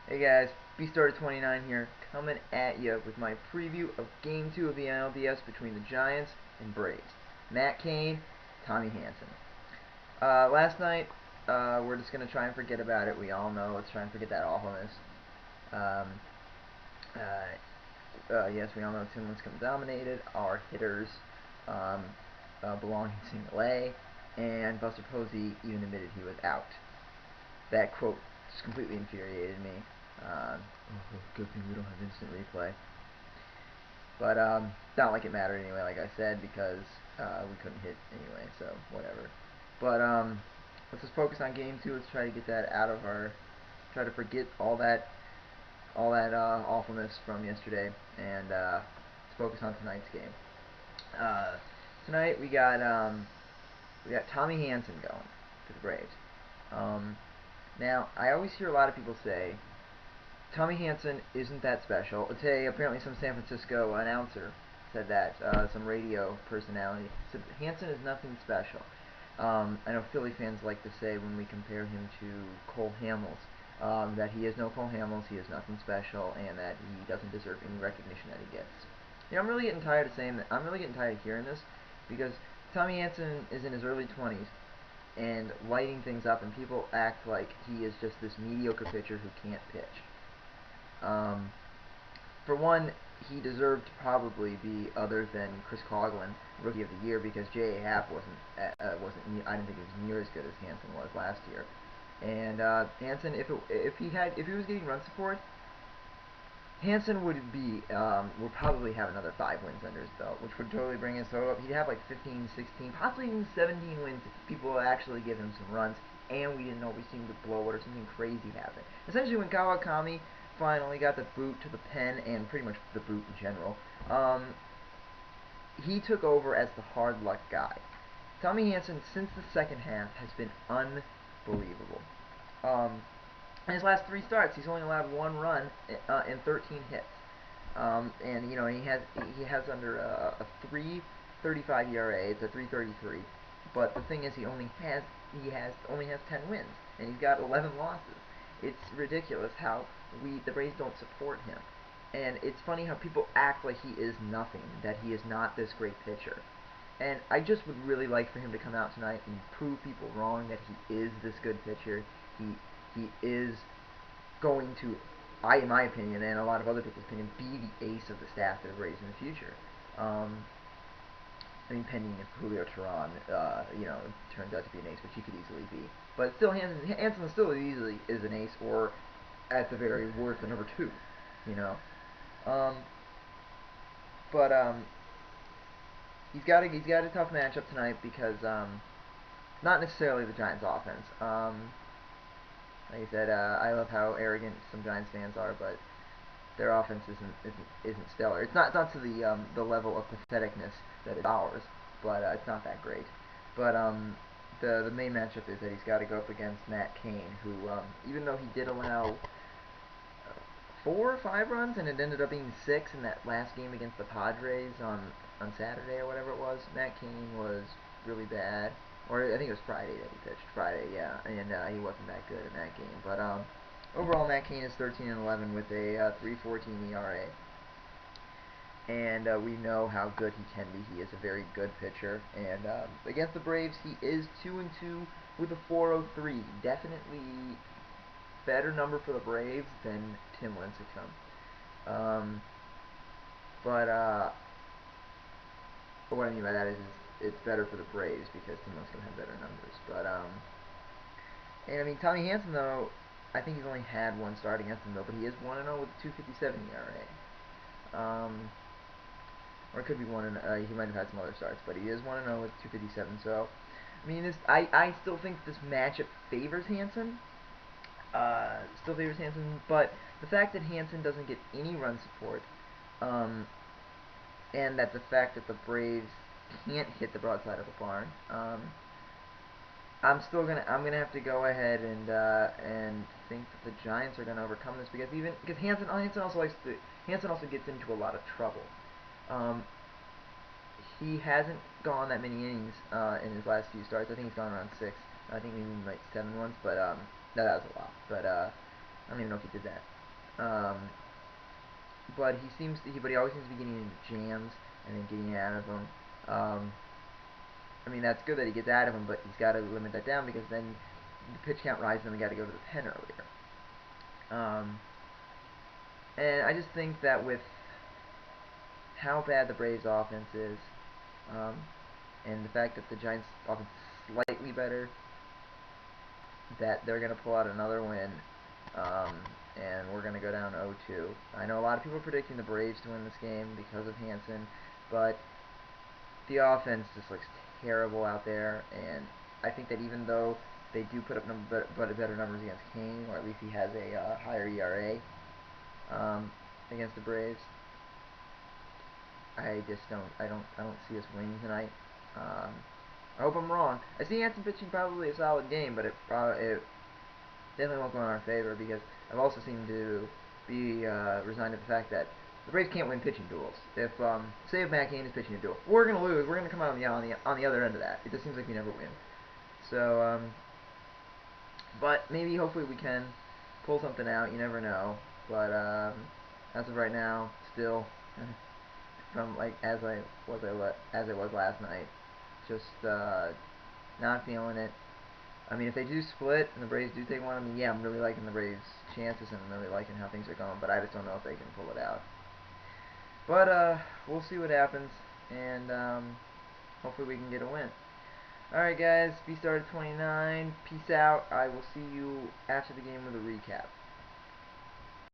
Hey guys, B-Starter29 here, coming at you with my preview of Game 2 of the NLDS between the Giants and Braves. Matt Cain, Tommy Hanson. Last night, we're just going to try and forget about it. We all know, let's try and forget that awfulness. Um, yes, we all know Tim Lincecum dominated. Our hitters belong in single A, and Buster Posey even admitted he was out. That quote just completely infuriated me. Good thing we don't have instant replay. But not like it mattered anyway, like I said, because we couldn't hit anyway, so whatever. But let's just focus on game two. Let's try to get that out of our, try to forget all that awfulness from yesterday, and let's focus on tonight's game. Tonight we got Tommy Hanson going for the Braves. Now I always hear a lot of people say Tommy Hanson isn't that special. Today, apparently, some San Francisco announcer said that, some radio personality said Hanson is nothing special. I know Philly fans like to say when we compare him to Cole Hamels, that he is no Cole Hamels, he is nothing special, and that he doesn't deserve any recognition that he gets. You know, I'm really getting tired of saying that. I'm really getting tired of hearing this, because Tommy Hanson is in his early 20s and lighting things up, and people act like he is just this mediocre pitcher who can't pitch. For one, he deserved to probably be other than Chris Coughlin Rookie of the Year, because J.A. Happ wasn't I didn't think he was near as good as Hanson was last year. And Hanson, if he was getting run support, Hanson would probably have another 5 wins under his belt, which would totally bring his total up. He'd have like 15, 16, possibly even 17 wins if people actually give him some runs, and we didn't always seem to blow it or something crazy happen. Essentially, when Kawakami finally got the boot to the pen, and pretty much the boot in general, he took over as the hard luck guy. Tommy Hanson, since the second half, has been unbelievable. In his last 3 starts, he's only allowed 1 run and 13 hits. And you know he has under a 3.35 ERA. It's a 3.33. But the thing is, he only has 10 wins, and he's got 11 losses. It's ridiculous how the Braves don't support him. And it's funny how people act like he is nothing, that he is not this great pitcher. And I just would really like for him to come out tonight and prove people wrong that he is this good pitcher. He is going to, in my opinion, and a lot of other people's opinion, be the ace of the staff that Braves in the future. I mean, pending if Julio Teheran, turns out to be an ace, which he could easily be. But still, Hanson still easily is an ace, or at the very worst, a number 2. You know, um, but he's got a tough matchup tonight because not necessarily the Giants' offense. Like I said, I love how arrogant some Giants fans are, but their offense isn't stellar. It's not to the level of patheticness that is ours, but it's not that great. But the main matchup is that he's got to go up against Matt Cain, who even though he did allow 4 or 5 runs, and it ended up being 6 in that last game against the Padres on Saturday or whatever it was, Matt Cain was really bad. Or I think it was Friday that he pitched. Friday, yeah, and he wasn't that good in that game. But overall, Matt Cain is 13-11 with a 3.14 ERA, and we know how good he can be. He is a very good pitcher, and against the Braves, he is 2-2 with a 4.03. Definitely better number for the Braves than Tim Lincecum. But what I mean by that is it's better for the Braves because Tim Lincecum had better numbers. But and I mean Tommy Hanson though, I think he's only had 1 start against him though, but he is 1-0 with a 2.57 ERA. Or it could be 1. He might have had some other starts, but he is 1-0 with 2.57. So I mean, I still think this matchup favors Hanson. But the fact that Hanson doesn't get any run support, and that the fact that the Braves can't hit the broadside of the barn, I'm gonna have to go ahead and think that the Giants are gonna overcome this, because Hanson also gets into a lot of trouble. He hasn't gone that many innings in his last few starts. I think he's gone around 6. I think maybe like 7 once, but that was a lot. But I don't even know if he did that. Um, but but he always seems to be getting into jams and then getting out of them. I mean, that's good that he gets out of them, but he's got to limit that down because then the pitch count rises and we got to go to the pen earlier. And I just think that with how bad the Braves offense is, um, and the fact that the Giants offense is slightly better, that they're going to pull out another win, um, and we're going to go down 0-2. I know a lot of people are predicting the Braves to win this game because of Hanson, but the offense just looks terrible out there, and I think that even though they do put up better numbers against Kane, or at least he has a higher ERA against the Braves, I don't see us winning tonight. I hope I'm wrong. I see Hanson pitching probably a solid game, but it definitely won't go in our favor because I've also seemed to be resigned to the fact that the Braves can't win pitching duels. If say if Matt Cain is pitching a duel, we're gonna lose. We're gonna come out on the other end of that. It just seems like we never win. So, but maybe hopefully we can pull something out. You never know. But as of right now, still from like as I was last night, just not feeling it. I mean, if they do split and the Braves do take one, I mean, yeah, I'm really liking the Braves' chances and I'm really liking how things are going, but I just don't know if they can pull it out. But we'll see what happens, and hopefully we can get a win. Alright, guys, B started 29. Peace out. I will see you after the game with a recap.